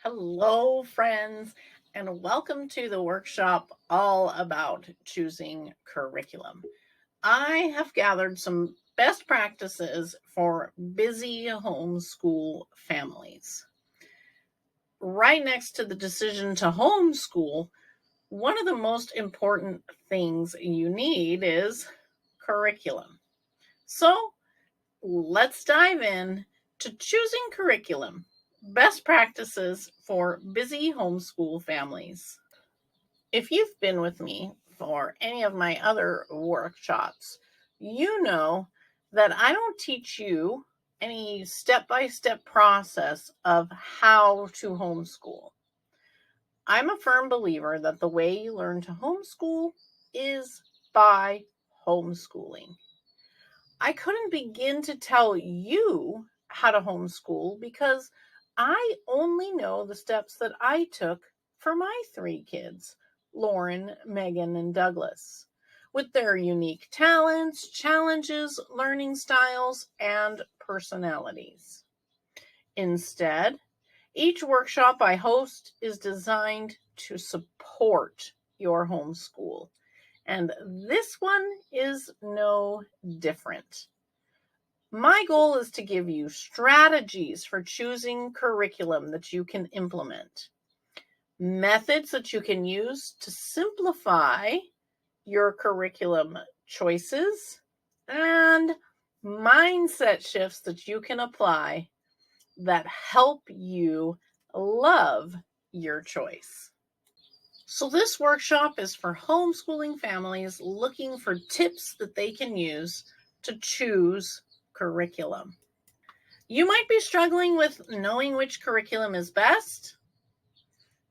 Hello, friends, and welcome to the workshop all about choosing curriculum. I have gathered some best practices for busy homeschool families. Right next to the decision to homeschool, one of the most important things you need is curriculum. So let's dive in to choosing curriculum. Best practices for busy homeschool families. If you've been with me for any of my other workshops, you know that I don't teach you any step by step process of how to homeschool. I'm a firm believer that the way you learn to homeschool is by homeschooling. I couldn't begin to tell you how to homeschool because I only know the steps that I took for my three kids, Lauren, Megan, and Douglas, with their unique talents, challenges, learning styles, and personalities. Instead, each workshop I host is designed to support your homeschool, and this one is no different. My goal is to give you strategies for choosing curriculum that you can implement, methods that you can use to simplify your curriculum choices, and mindset shifts that you can apply that help you love your choice. So, this workshop is for homeschooling families looking for tips that they can use to choose curriculum. You might be struggling with knowing which curriculum is best.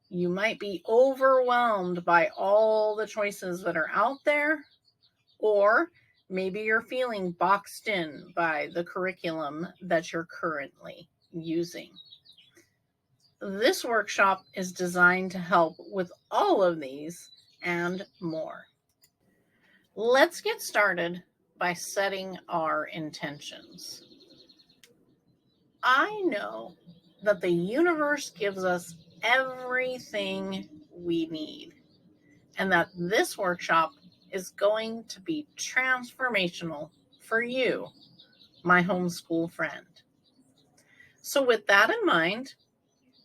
You might be overwhelmed by all the choices that are out there, or maybe you're feeling boxed in by the curriculum that you're currently using. This workshop is designed to help with all of these and more. Let's get started by setting our intentions. I know that the universe gives us everything we need, and that this workshop is going to be transformational for you, my homeschool friend. So, with that in mind,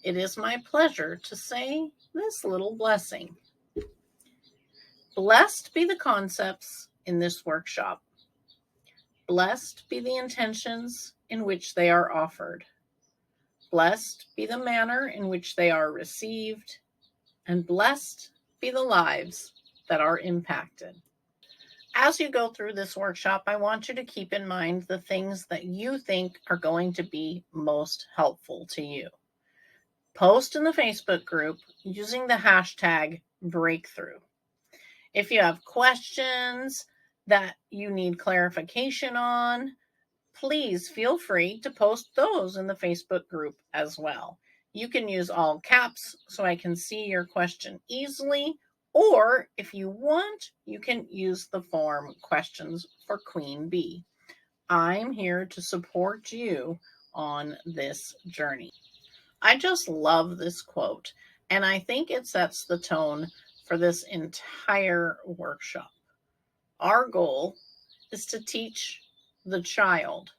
it is my pleasure to say this little blessing. Blessed be the concepts in this workshop. Blessed be the intentions in which they are offered. Blessed be the manner in which they are received, and blessed be the lives that are impacted. As you go through this workshop, I want you to keep in mind the things that you think are going to be most helpful to you. Post in the Facebook group using the hashtag breakthrough. If you have questions that you need clarification on, please feel free to post those in the Facebook group as well. You can use all caps so I can see your question easily, or if you want, you can use the form questions for Queen Bee. I'm here to support you on this journey. I just love this quote, and I think it sets the tone for this entire workshop. Our goal is to teach the child,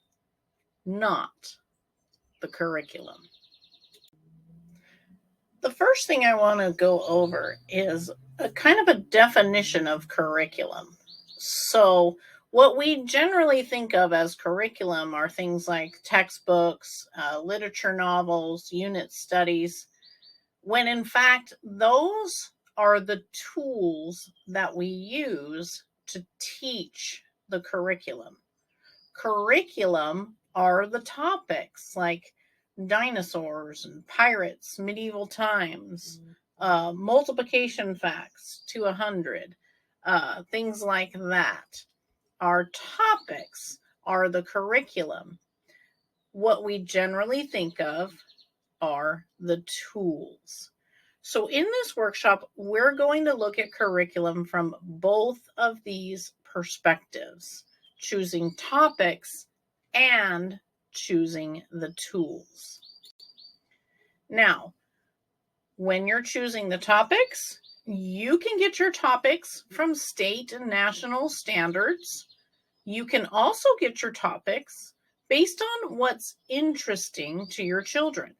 not the curriculum. The first thing I want to go over is a kind of a definition of curriculum. So, what we generally think of as curriculum are things like textbooks, literature novels, unit studies, when in fact, those are the tools that we use to teach the curriculum. Curriculum are the topics like dinosaurs and pirates, medieval times, multiplication facts to 100, things like that. Our topics are the curriculum. What we generally think of are the tools. So, in this workshop, we're going to look at curriculum from both of these perspectives, choosing topics and choosing the tools. Now, When you're choosing the topics, you can get your topics from state and national standards. You can also get your topics based on what's interesting to your children.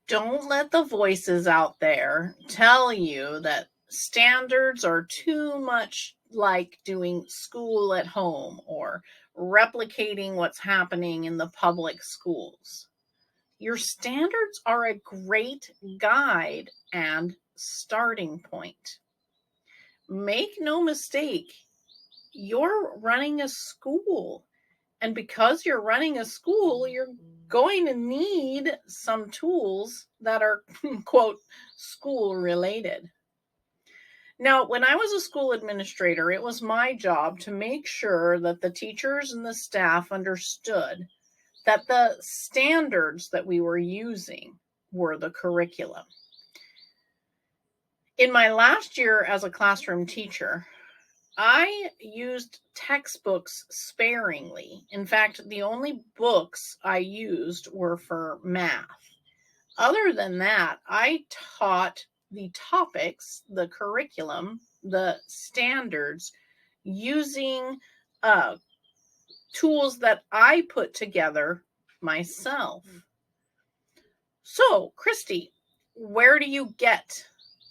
Don't let the voices out there tell you that standards are too much like doing school at home or replicating what's happening in the public schools. Your standards are a great guide and starting point. Make no mistake, you're running a school. And because you're running a school, you're going to need some tools that are, quote, school related. Now, when I was a school administrator, it was my job to make sure that the teachers and the staff understood that the standards that we were using were the curriculum. In my last year as a classroom teacher, I used textbooks sparingly. In fact, the only books I used were for math. Other than that, I taught the topics, the curriculum, the standards using tools that I put together myself. So, Christy, where do you get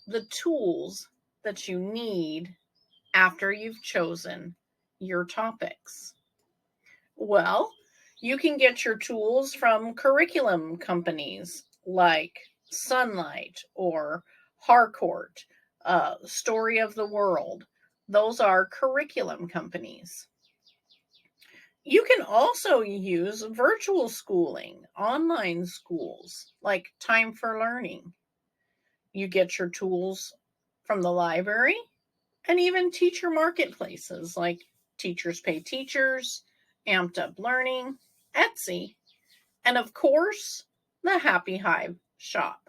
the tools that you need after you've chosen your topics? Well, you can get your tools from curriculum companies like Sunlight or Harcourt, Story of the World. Those are curriculum companies. You can also use virtual schooling, online schools like Time for Learning. You get your tools from the library and even teacher marketplaces like Teachers Pay Teachers, Amped Up Learning, Etsy, and of course, the Happy Hive shop.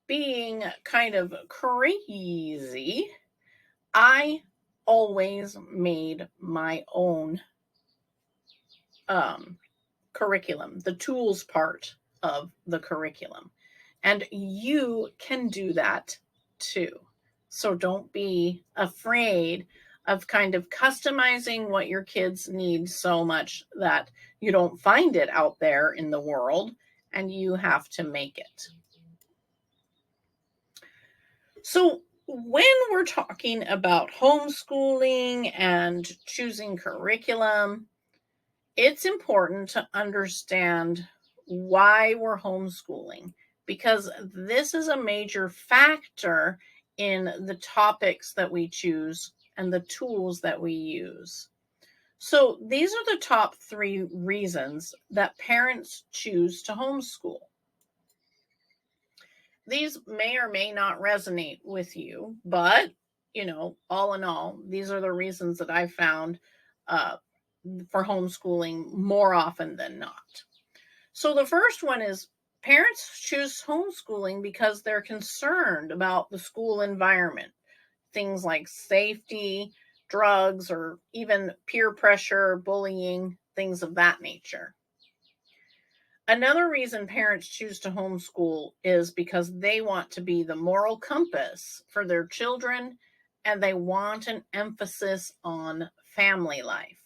Being kind of crazy, I always made my own curriculum, the tools part of the curriculum. And you can do that too. So don't be afraid of kind of customizing what your kids need so much that you don't find it out there in the world and you have to make it. So when we're talking about homeschooling and choosing curriculum, it's important to understand why we're homeschooling, because this is a major factor in the topics that we choose and the tools that we use. So these are the top 3 reasons that parents choose to homeschool. These may or may not resonate with you, but all in all, these are the reasons that I found for homeschooling more often than not. So the first one is parents choose homeschooling because they're concerned about the school environment, things like safety, drugs, or even peer pressure, bullying, things of that nature. Another reason parents choose to homeschool is because they want to be the moral compass for their children and they want an emphasis on family life.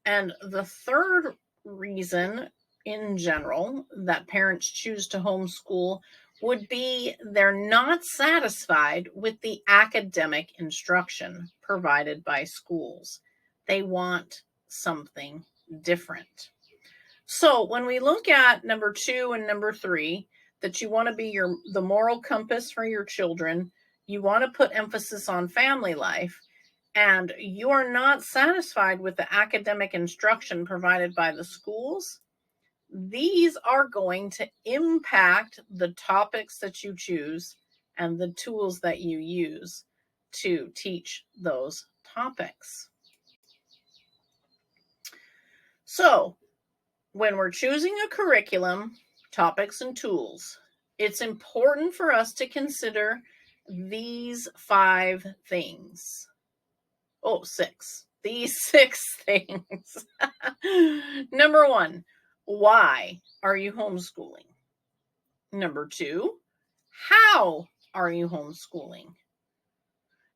And the third reason in general that parents choose to homeschool would be they're not satisfied with the academic instruction provided by schools. They want something different. So when we look at number 2 and number 3, that you want to be the moral compass for your children, you want to put emphasis on family life, and you are not satisfied with the academic instruction provided by the schools, these are going to impact the topics that you choose and the tools that you use to teach those topics. So, when we're choosing a curriculum, topics, and tools, it's important for us to consider these 5 things. Oh, 6. These 6 things. Number 1, why are you homeschooling? Number 2, how are you homeschooling?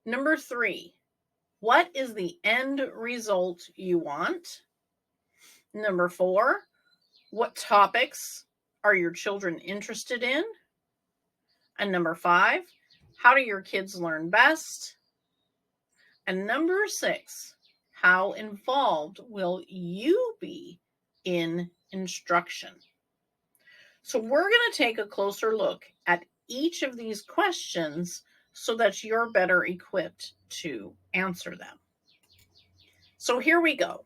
Number 3, what is the end result you want? Number 4, what topics are your children interested in? And number 5, how do your kids learn best? And number 6, how involved will you be in instruction? So we're going to take a closer look at each of these questions so that you're better equipped to answer them. So here we go.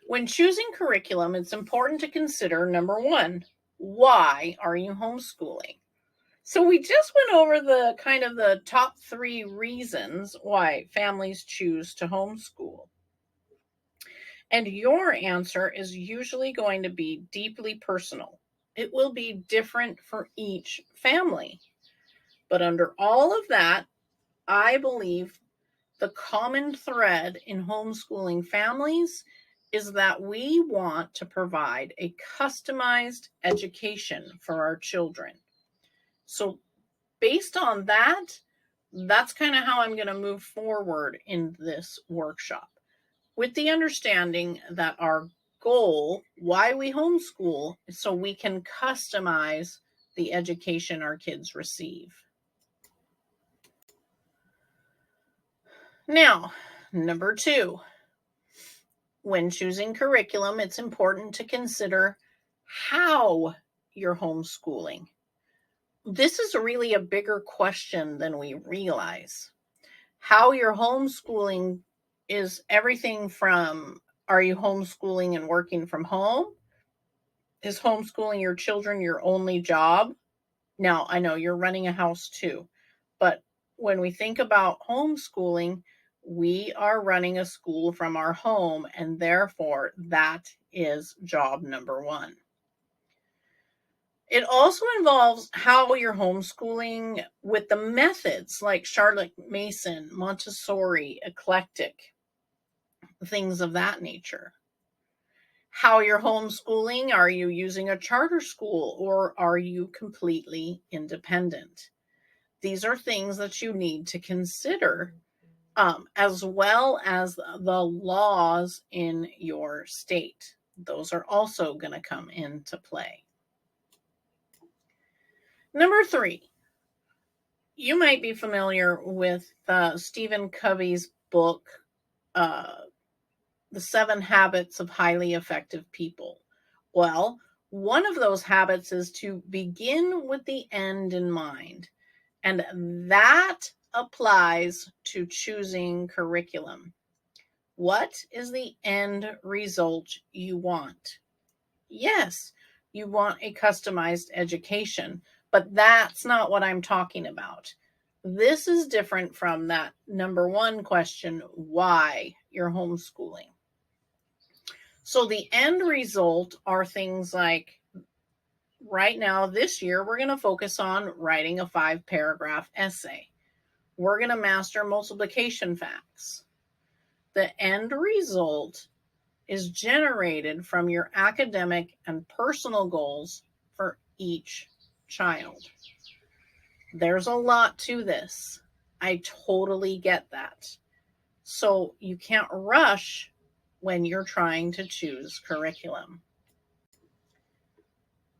When choosing curriculum, it's important to consider number 1, why are you homeschooling? So we just went over the top 3 reasons why families choose to homeschool. And your answer is usually going to be deeply personal. It will be different for each family. But under all of that, I believe the common thread in homeschooling families is that we want to provide a customized education for our children. So based on that, that's kind of how I'm going to move forward in this workshop, with the understanding that our goal, why we homeschool, is so we can customize the education our kids receive. Now, number 2, when choosing curriculum, it's important to consider how you're homeschooling. This is really a bigger question than we realize. How you're homeschooling is everything from, are you homeschooling and working from home? Is homeschooling your children your only job? Now, I know you're running a house too, but when we think about homeschooling, we are running a school from our home, and therefore that is job number 1. It also involves how you're homeschooling with the methods like Charlotte Mason, Montessori, eclectic, things of that nature. How you're homeschooling, are you using a charter school or are you completely independent? These are things that you need to consider, as well as the laws in your state. Those are also going to come into play. Number 3, you might be familiar with Stephen Covey's book, The 7 Habits of Highly Effective People. Well, one of those habits is to begin with the end in mind. And that applies to choosing curriculum. What is the end result you want? Yes, you want a customized education, but that's not what I'm talking about. This is different from that number 1 question, why you're homeschooling. So the end result are things like, right now, this year, we're going to focus on writing a 5-paragraph essay. We're going to master multiplication facts. The end result is generated from your academic and personal goals for each child. There's a lot to this. I totally get that. So you can't rush when you're trying to choose curriculum.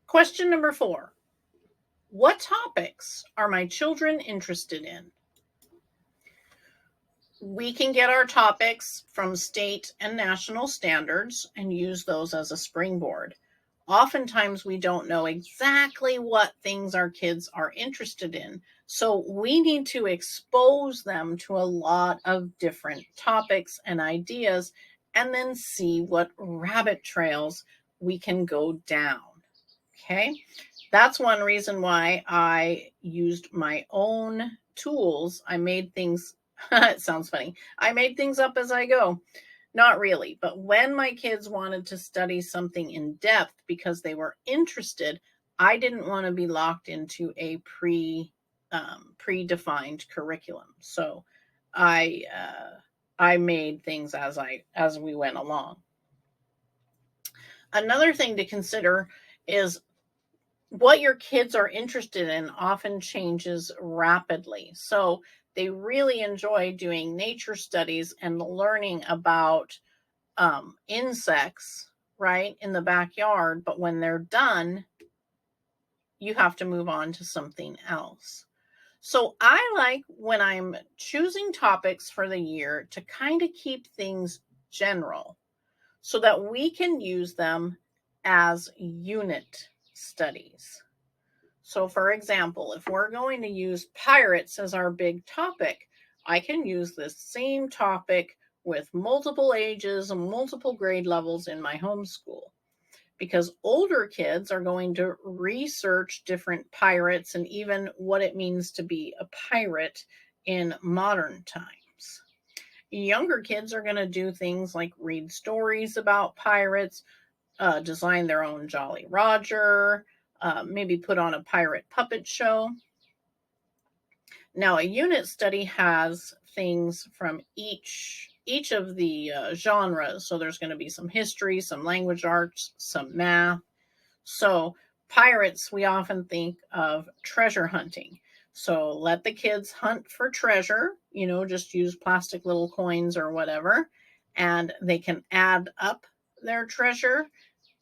Question number 4. What topics are my children interested in? We can get our topics from state and national standards and use those as a springboard. Oftentimes, we don't know exactly what things our kids are interested in, so we need to expose them to a lot of different topics and ideas and then see what rabbit trails we can go down. Okay? That's one reason why I used my own tools. I made things, it sounds funny, I made things up as I go. Not really, but when my kids wanted to study something in depth because they were interested, I didn't want to be locked into a predefined curriculum. So I made things as we went along. Another thing to consider is what your kids are interested in often changes rapidly. So they really enjoy doing nature studies and learning about insects, right, in the backyard. But when they're done, you have to move on to something else. So I like when I'm choosing topics for the year to kind of keep things general so that we can use them as unit studies. So, for example, if we're going to use pirates as our big topic, I can use this same topic with multiple ages and multiple grade levels in my homeschool, because older kids are going to research different pirates and even what it means to be a pirate in modern times. Younger kids are going to do things like read stories about pirates, design their own Jolly Roger, maybe put on a pirate puppet show. Now, a unit study has things from each of the genres. So there's going to be some history, some language arts, some math. So pirates, we often think of treasure hunting. So let the kids hunt for treasure, just use plastic little coins or whatever, and they can add up their treasure.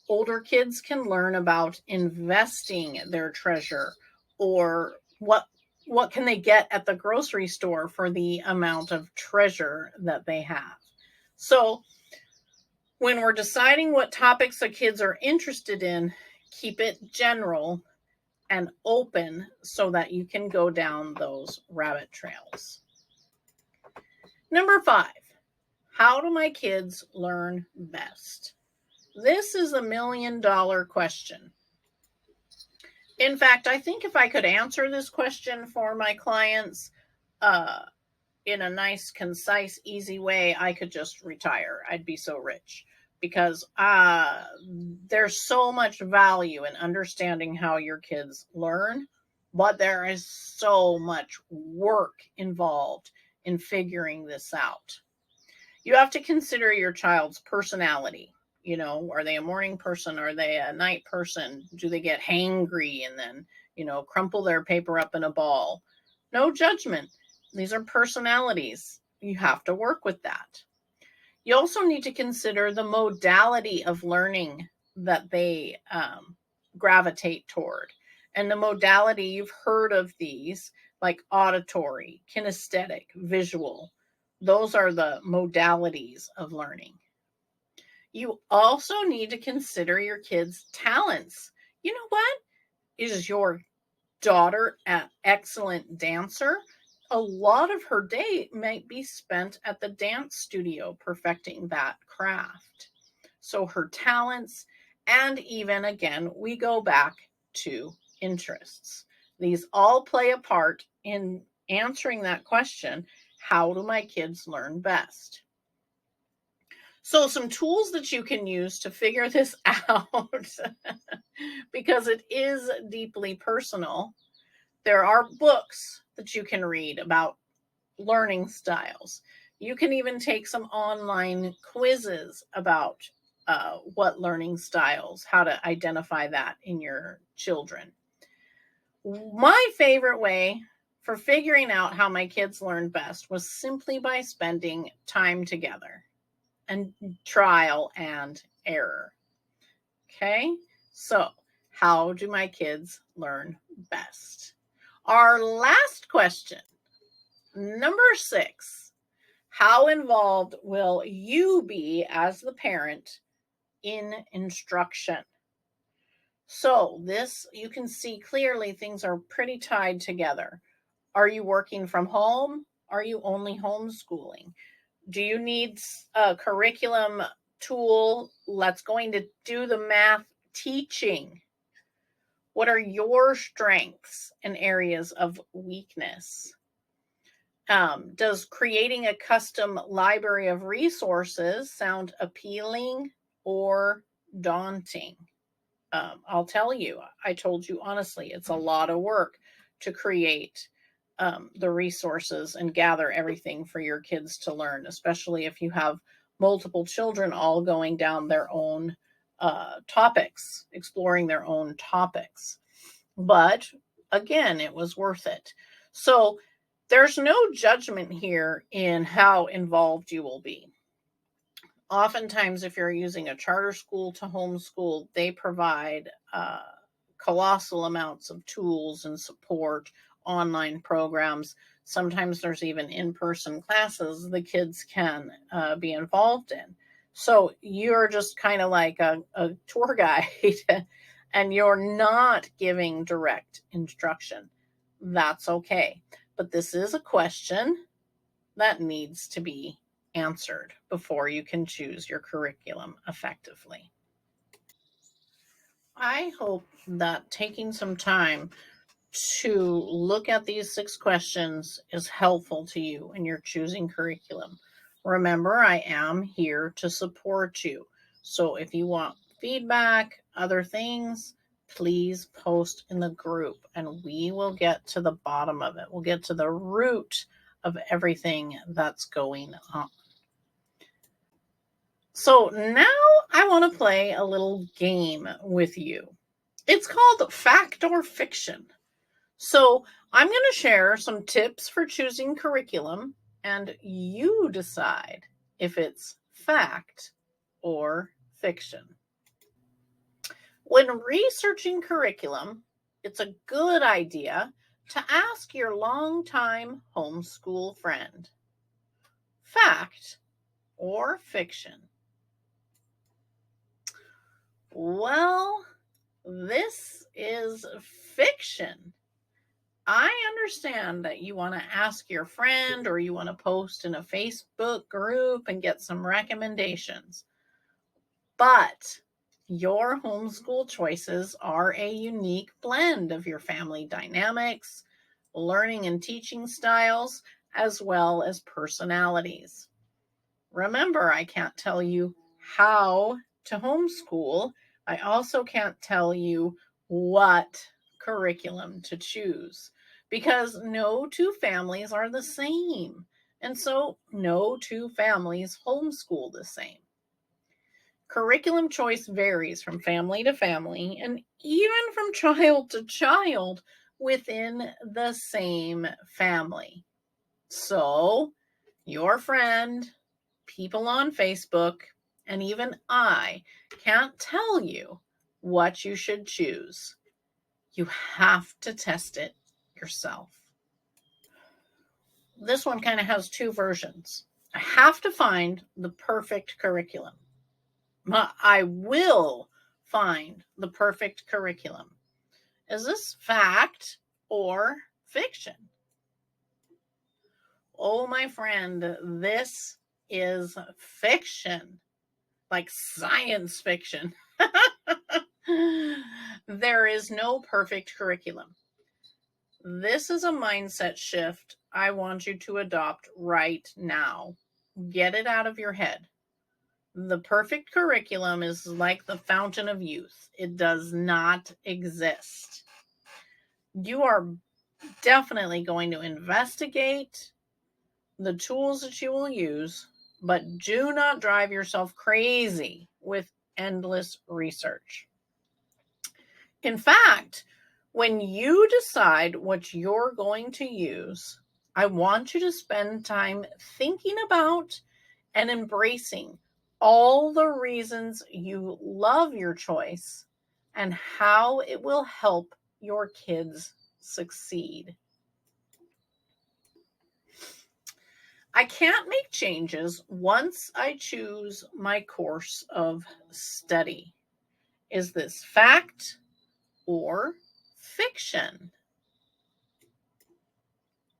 Older kids can learn about investing their treasure, or what can they get at the grocery store for the amount of treasure that they have. So when we're deciding what topics the kids are interested in, keep it general and open so that you can go down those rabbit trails. Number 5, how do my kids learn best? This is $1 million question. In fact, I think if I could answer this question for my clients in a nice, concise, easy way, I could just retire. I'd be so rich, because there's so much value in understanding how your kids learn, but there is so much work involved in figuring this out. You have to consider your child's personality. Are they a morning person? Are they a night person? Do they get hangry and then, crumple their paper up in a ball? No judgment. These are personalities. You have to work with that. You also need to consider the modality of learning that they gravitate toward. And the modality, you've heard of these, like auditory, kinesthetic, visual. Those are the modalities of learning. You also need to consider your kids' talents. You know what? Is your daughter an excellent dancer? A lot of her day might be spent at the dance studio perfecting that craft. So her talents, and even again, we go back to interests. These all play a part in answering that question, how do my kids learn best? So some tools that you can use to figure this out, because it is deeply personal. There are books that you can read about learning styles. You can even take some online quizzes about what learning styles, how to identify that in your children. My favorite way for figuring out how my kids learned best was simply by spending time together and trial and error. Okay, so how do my kids learn best? Our last question, number 6, how involved will you be as the parent in instruction? So this, you can see clearly things are pretty tied together. Are you working from home? Are you only homeschooling? Do you need a curriculum tool that's going to do the math teaching? What are your strengths and areas of weakness? Does creating a custom library of resources sound appealing or daunting? I'll tell you, I told you honestly, it's a lot of work to create the resources and gather everything for your kids to learn, especially if you have multiple children all going down their own topics, exploring their own topics. But again, it was worth it. So there's no judgment here in how involved you will be. Oftentimes, if you're using a charter school to homeschool, they provide colossal amounts of tools and support, online programs. Sometimes there's even in person classes the kids can be involved in. So you're just kind of like a tour guide and you're not giving direct instruction. That's okay. But this is a question that needs to be answered before you can choose your curriculum effectively. I hope that taking some time to look at these 6 questions is helpful to you in your choosing curriculum. Remember, I am here to support you. So if you want feedback, other things, please post in the group and we will get to the bottom of it. We'll get to the root of everything that's going on. So now I want to play a little game with you. It's called Fact or Fiction. So I'm going to share some tips for choosing curriculum, and you decide if it's fact or fiction. When researching curriculum, it's a good idea to ask your longtime homeschool friend. Fact or fiction? Well, this is fiction. I understand that you want to ask your friend or you want to post in a Facebook group and get some recommendations. But your homeschool choices are a unique blend of your family dynamics, learning and teaching styles, as well as personalities. Remember, I can't tell you how to homeschool. I also can't tell you what curriculum to choose because no two families are the same. And so no two families homeschool the same. Curriculum choice varies from family to family and even from child to child within the same family. So, your friend, people on Facebook, and even I can't tell you what you should choose. You have to test it yourself. This one kind of has 2 versions. I have to find the perfect curriculum. I will find the perfect curriculum. Is this fact or fiction? Oh, my friend, this is fiction, like science fiction. There is no perfect curriculum. This is a mindset shift I want you to adopt right now. Get it out of your head. The perfect curriculum is like the fountain of youth. It does not exist. You are definitely going to investigate the tools that you will use, but do not drive yourself crazy with endless research. In fact, when you decide what you're going to use, I want you to spend time thinking about and embracing all the reasons you love your choice and how it will help your kids succeed. I can't make changes once I choose my course of study. Is this fact or fiction?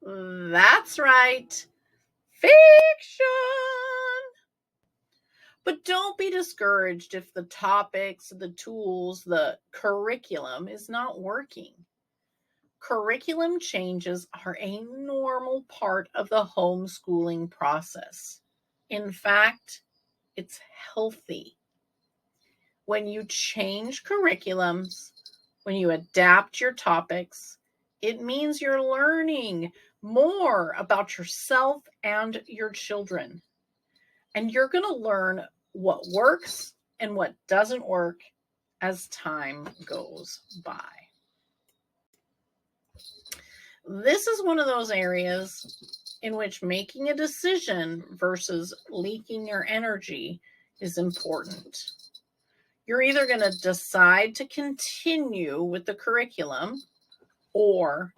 That's right, fiction. But don't be discouraged if the topics, the tools, the curriculum is not working. Curriculum changes are a normal part of the homeschooling process. In fact, it's healthy. When you change curriculums, when you adapt your topics, it means you're learning more about yourself and your children. And you're going to learn what works and what doesn't work as time goes by. this is one of those areas in which making a decision versus leaking your energy is important. You're either going to decide to continue with the curriculum, or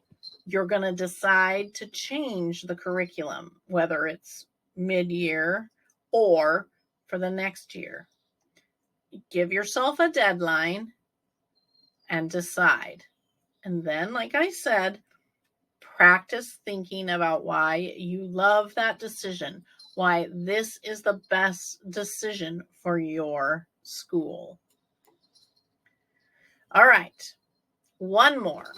you're going to decide to change the curriculum, whether it's mid-year or for the next year. Give yourself a deadline and decide. And then, like I said, practice thinking about why you love that decision, why this is the best decision for your school. All right, one more.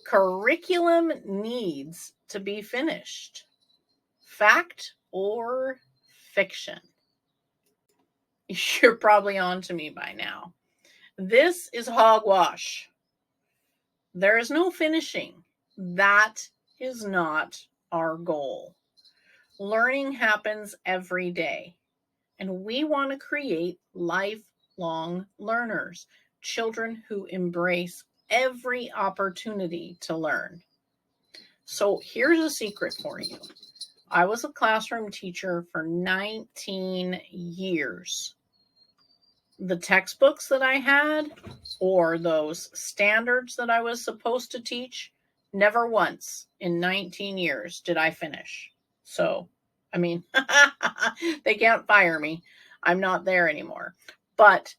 Curriculum needs to be finished. Fact or fiction? You're probably on to me by now. This is hogwash. There is no finishing. That is not our goal. Learning happens every day, and we want to create lifelong learners, children who embrace every opportunity to learn. So here's a secret for you. I was a classroom teacher for 19 years. The textbooks that I had, or those standards that I was supposed to teach, never once in 19 years did I finish. So, I mean, they can't fire me. I'm not there anymore. But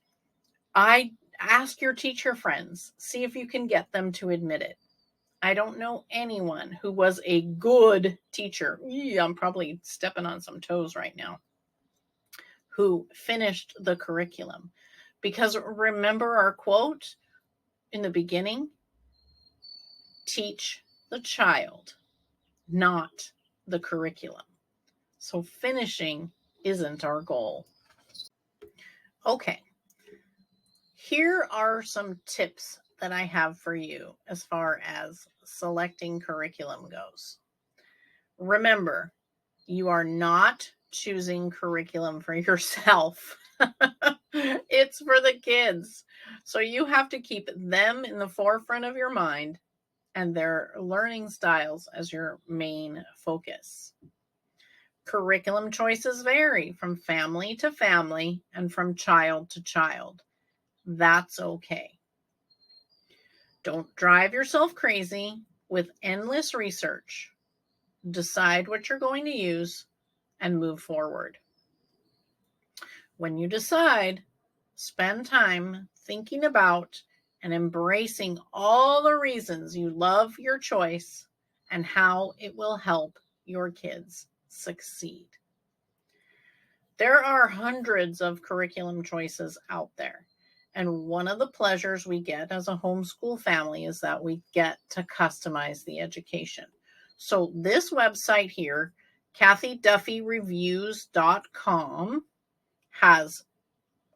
I ask your teacher friends, see if you can get them to admit it. I don't know anyone who was a good teacher. I'm probably stepping on some toes right now, who finished the curriculum. Because remember our quote in the beginning? Teach the child, not the curriculum. So finishing isn't our goal. Okay, here are some tips that I have for you as far as selecting curriculum goes. Remember, you are not choosing curriculum for yourself. It's for the kids. So you have to keep them in the forefront of your mind and their learning styles as your main focus. Curriculum choices vary from family to family and from child to child. That's okay. Don't drive yourself crazy with endless research. Decide what you're going to use and move forward. When you decide, spend time thinking about and embracing all the reasons you love your choice and how it will help your kids succeed. There are hundreds of curriculum choices out there. And one of the pleasures we get as a homeschool family is that we get to customize the education. So this website here, KathyDuffyReviews.com, has,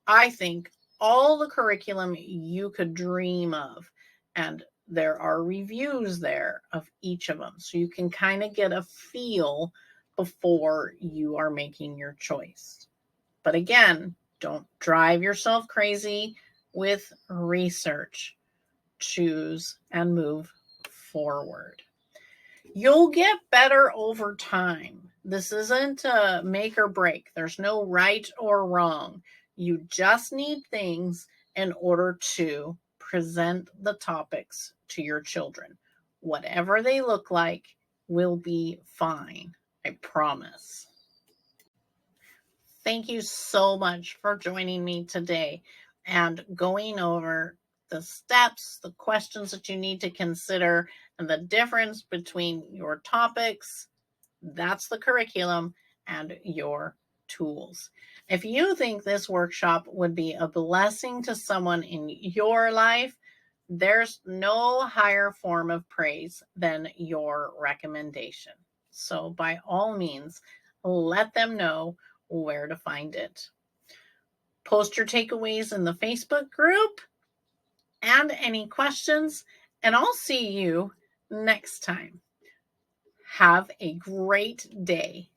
I think, all the curriculum you could dream of. And there are reviews there of each of them. So you can kind of get a feel before you are making your choice. But again, don't drive yourself crazy with research. Choose and move forward. You'll get better over time. This isn't a make or break. There's no right or wrong. You just need things in order to present the topics to your children. Whatever they look like will be fine. I promise. Thank you so much for joining me today and going over the steps, the questions that you need to consider, and the difference between your topics, that's the curriculum, and your tools. If you think this workshop would be a blessing to someone in your life, there's no higher form of praise than your recommendation. So by all means, let them know where to find it. Post your takeaways in the Facebook group and any questions, and I'll see you next time. Have a great day.